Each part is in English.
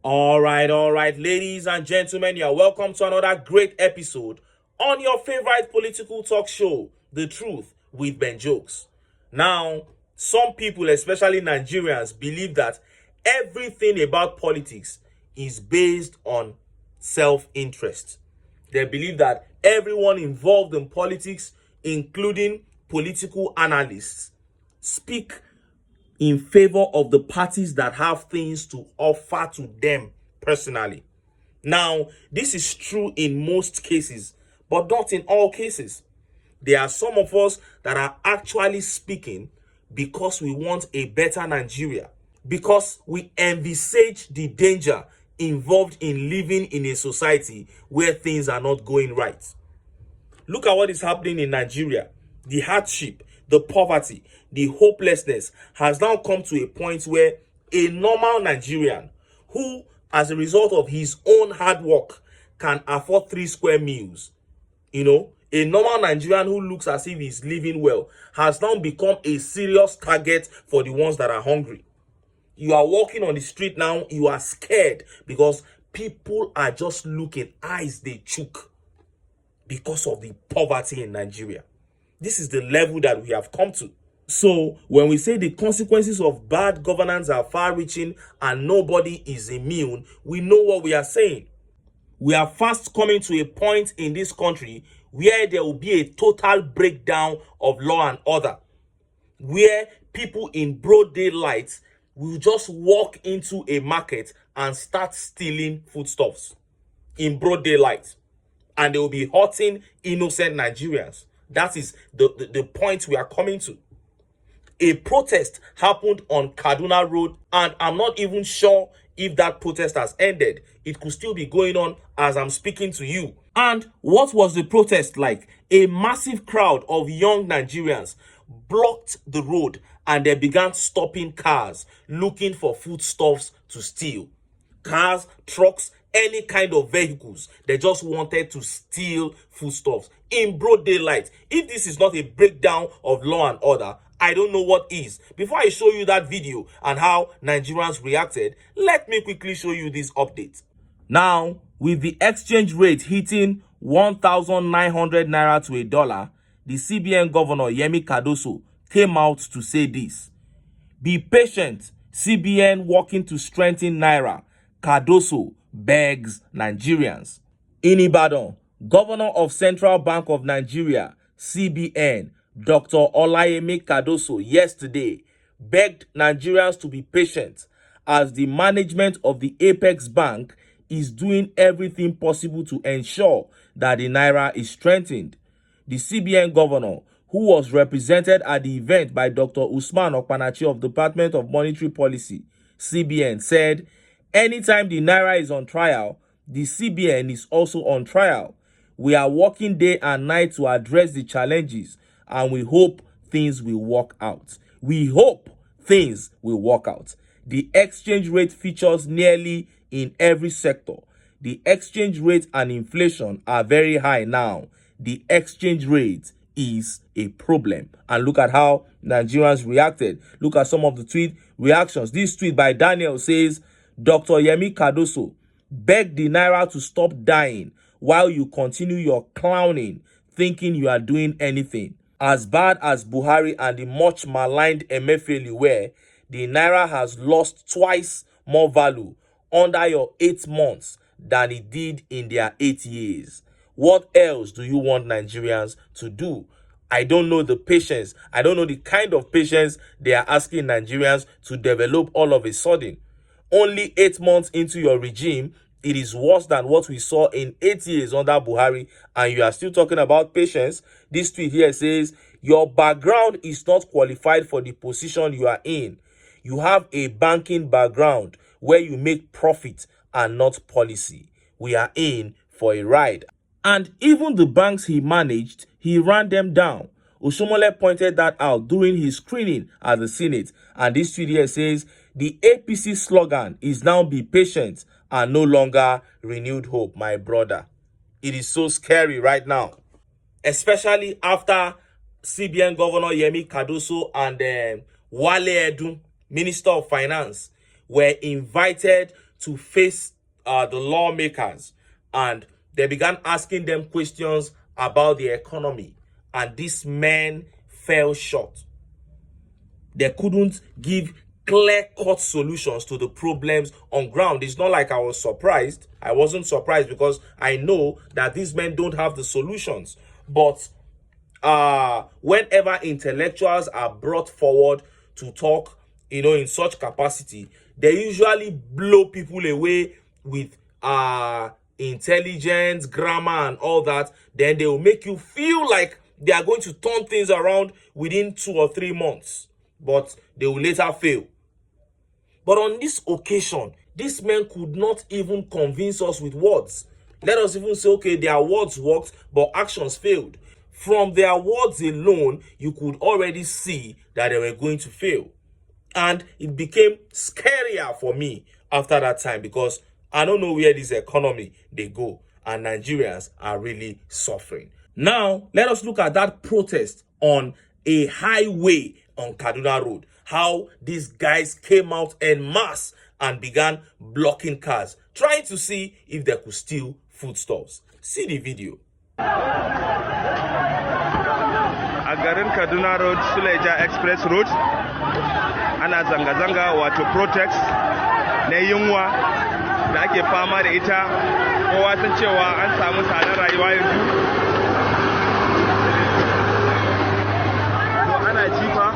All right, ladies and gentlemen, you're welcome to another great episode on your favorite political talk show, The Truth with Ben Jokes. Now, some people, especially Nigerians, believe that everything about politics is based on self-interest. They believe that everyone involved in politics, including political analysts, speak in favor of the parties that have things to offer to them personally. Now, this is true in most cases, but not in all cases. There are some of us that are actually speaking because we want a better Nigeria, because we envisage the danger involved in living in a society where things are not going right. Look at what is happening in Nigeria. The hardship, the poverty, the hopelessness has now come to a point where a normal Nigerian who, as a result of his own hard work, can afford 3 square meals, a normal Nigerian who looks as if he's living well, has now become a serious target for the ones that are hungry. You are walking on the street now, you are scared because people are just looking, eyes they choke because of the poverty in Nigeria. This is the level that we have come to. So when we say the consequences of bad governance are far-reaching and nobody is immune, we know what we are saying. We are fast coming to a point in this country where there will be a total breakdown of law and order, where people in broad daylight will just walk into a market and start stealing foodstuffs in broad daylight, and they will be hurting innocent Nigerians. That is the point we are coming to. A protest happened on Kaduna Road, and I'm not even sure if that protest has ended. It could still be going on as I'm speaking to you. And what was the protest like? A massive crowd of young Nigerians blocked the road and they began stopping cars looking for foodstuffs to steal. Cars, trucks, any kind of vehicles. They just wanted to steal foodstuffs in broad daylight. If this is not a breakdown of law and order, I don't know what is. Before I show you that video and how Nigerians reacted, let me quickly show you this update. Now, with the exchange rate hitting 1,900 naira to $1, the CBN Governor Yemi Cardoso came out to say this. Be patient, CBN working to strengthen Naira. Cardoso begs Nigerians. In Ibadan, Governor of Central Bank of Nigeria, CBN, Dr. Olayemi Cardoso, yesterday begged Nigerians to be patient as the management of the Apex Bank is doing everything possible to ensure that the Naira is strengthened. The CBN Governor, who was represented at the event by Dr. Usman Okpanachi of Department of Monetary Policy, CBN, said, anytime the Naira is on trial, the CBN is also on trial. We are working day and night to address the challenges, and we hope things will work out. We hope things will work out. The exchange rate features nearly in every sector. The exchange rate and inflation are very high now. The exchange rate is a problem. And look at how Nigerians reacted. Look at some of the tweet reactions. This tweet by Daniel says, Dr. Yemi Cardoso, beg the Naira to stop dying while you continue your clowning, thinking you are doing anything. As bad as Buhari and the much maligned Emefiele were, the Naira has lost twice more value under your 8 months than it did in their 8 years. What else do you want Nigerians to do? I don't know the patience. I don't know the kind of patience they are asking Nigerians to develop all of a sudden. Only 8 months into your regime, it is worse than what we saw in 8 years under Buhari, and you are still talking about patience. This tweet here says, your background is not qualified for the position you are in. You have a banking background where you make profit and not policy. We are in for a ride. And even the banks he managed, he ran them down. Oshomole pointed that out during his screening at the Senate. And this tweet here says, the APC slogan is now be patient and no longer renewed hope, my brother. It is so scary right now, especially after CBN Governor Yemi Cardoso and Wale Edun, Minister of Finance, were invited to face the lawmakers, and they began asking them questions about the economy, and these men fell short. They couldn't give clear-cut solutions to the problems on ground. It's not like I was surprised. I wasn't surprised because I know that these men don't have the solutions. But whenever intellectuals are brought forward to talk, in such capacity, they usually blow people away with intelligence, grammar, and all that. Then they will make you feel like they are going to turn things around within 2 or 3 months, but they will later fail. But on this occasion, these men could not even convince us with words. Let us even say, okay, their words worked, but actions failed. From their words alone, you could already see that they were going to fail. And it became scarier for me after that time, because I don't know where this economy they go, and Nigerians are really suffering. Now, let us look at that protest on a highway on Kaduna Road. How these guys came out en masse and began blocking cars, trying to see if they could steal foodstuffs. See the video. A garin Kaduna Road, Suleja Express Road, ana zanga-zanga wato protest na yunwa da ake fama da ita. Kowa sun cewa an samu tsadar rayuwa yanzu. To ana jifa.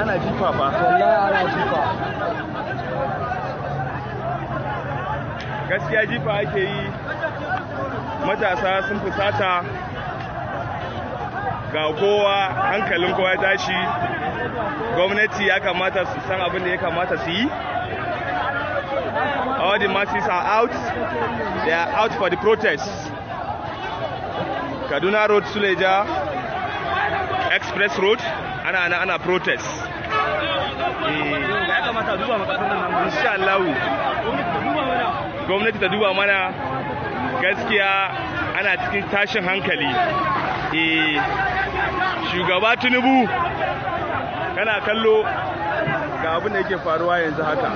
Ana jifa fa. Wallahi ana jifa. Gaskiya jifa ake yi. Matasa sun fusata. Ga kowa hankalin kowa ya tashi. Gwamnati ya kamata su san abin da ya kamata su yi. All the masses are out. They are out for the protest. Kaduna Road, Suleja Express Road. Ana protest. Insha Allah gwamnati ta duba mana, gaskiya ana cikin tashin hankali. Shugaba TINUBU, kana kallo ga abin da yake faruwa yanzu haka.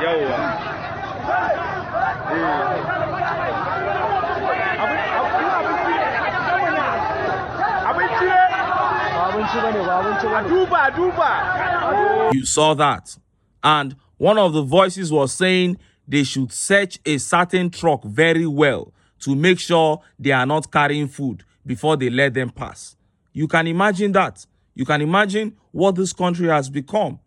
Yawwa. You saw that, and one of the voices was saying they should search a certain truck very well to make sure they are not carrying food before they let them pass. You can imagine that. You can imagine what this country has become.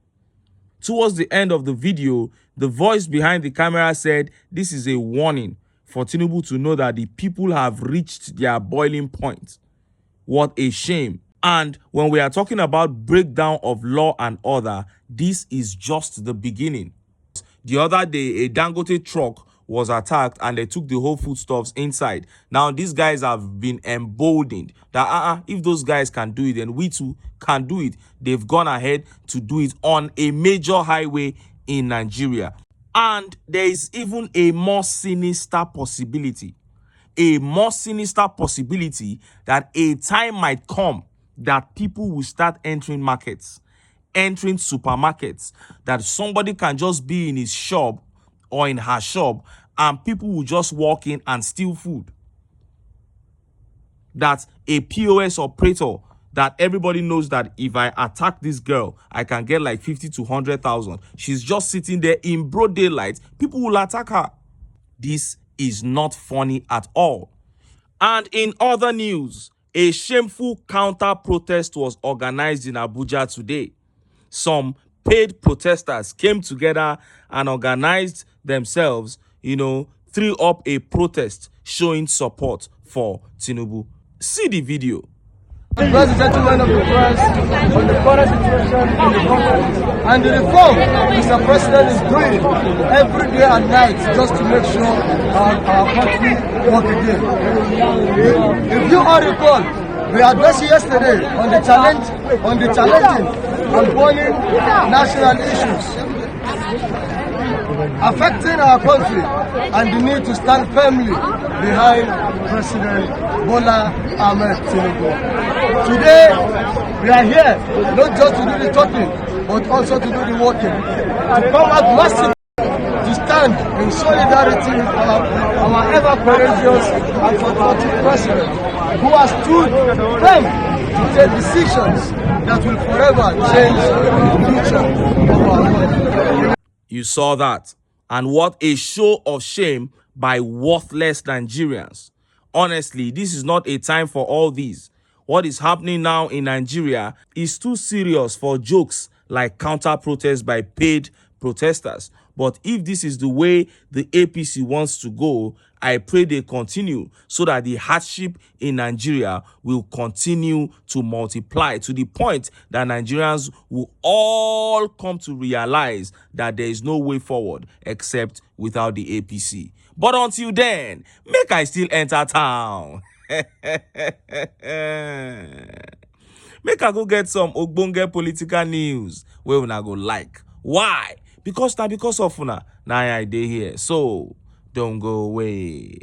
Towards the end of the video, the voice behind the camera said this is a warning for TINUBU to know that the people have reached their boiling point. What a shame. And when we are talking about breakdown of law and order, this is just the beginning. The other day, a Dangote truck was attacked and they took the whole foodstuffs inside. Now, these guys have been emboldened that if those guys can do it, then we too can do it. They've gone ahead to do it on a major highway in Nigeria. And there is even a more sinister possibility. A more sinister possibility that a time might come that people will start entering markets, entering supermarkets, that somebody can just be in his shop or in her shop and people will just walk in and steal food. That a POS operator, that everybody knows that if I attack this girl, I can get like 50 to 100,000. She's just sitting there in broad daylight. People will attack her. This is not funny at all. And in other news, a shameful counter-protest was organized in Abuja today. Some paid protesters came together and organized themselves, threw up a protest showing support for TINUBU. See the video. First gentleman of the press on the current situation in the country and the reform Mr. President is doing every day and night just to make sure our country work again. If you all recall, we addressed yesterday on the challenging and burning national issues affecting our country, and the need to stand firmly behind President Bola Ahmed Tinubu. Today, we are here not just to do the talking, but also to do the working, to come out massively, to stand in solidarity with our ever-courageous and patriotic president, who has stood firm to take decisions that will forever change the future of our country. You saw that. And what a show of shame by worthless Nigerians. Honestly, this is not a time for all these. What is happening now in Nigeria is too serious for jokes like counter-protests by paid protesters. But if this is the way the APC wants to go, I pray they continue so that the hardship in Nigeria will continue to multiply to the point that Nigerians will all come to realize that there is no way forward except without the APC. But until then, make I still enter town. Make I go get some ogbonge political news where una go like. Why? Because of una, now I dey here. So don't go away.